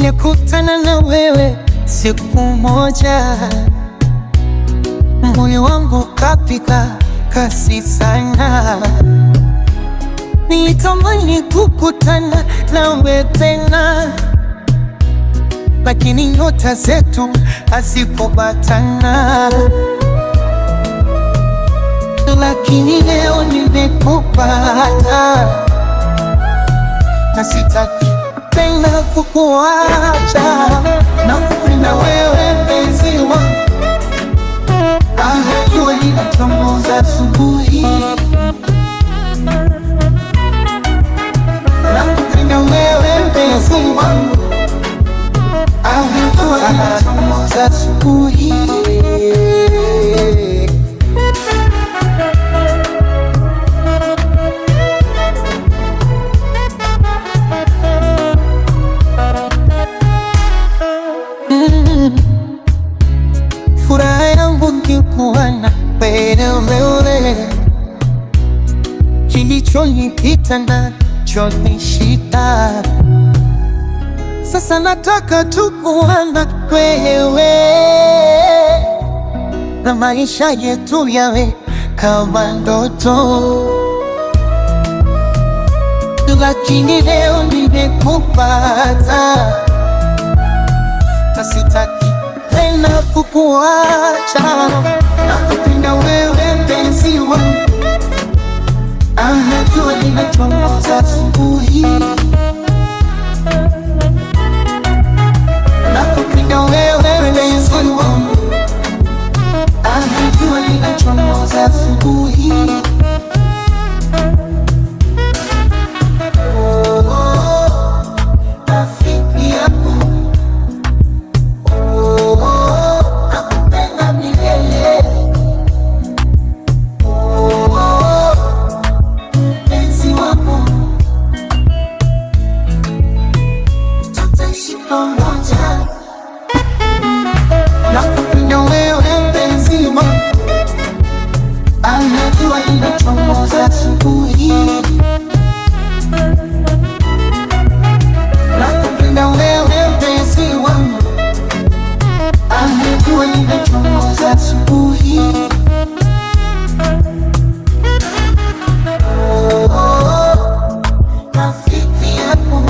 Ningekutana na wewe siku moja, moyo wangu kapiga kasi sana. Nilitamani kukutana nawe tena, lakini nyota zetu hazikupatana. Lakini leo nimekupata, na sitaki tena kukuacha. Nakupenda wewe mpenzi wangu, jua linachomoza asubuhi. Nakupenda wewe mpenzi wangu, jua linachomoza asubuhi. Furaha yangu ngekuwa na wewe, kilichonipita nacho ni shida. Sasa nataka tu kuwa na wewe, na maisha yetu yawe kama ndoto. Lakini leo nimekupata, na sitaki tena kukuacha. Nakupenda wewe mpenzi wangu, jua linachomoza asubuhi. Nakupenda wewe mpenzi wangu, jua linachomoza asubuhi. Nakupenda wewe mpenzi wangu, jua linachomoza asubuhi. Nakupenda wewe mpenzi wangu, jua linachomoza asubuhi. Rafiki yako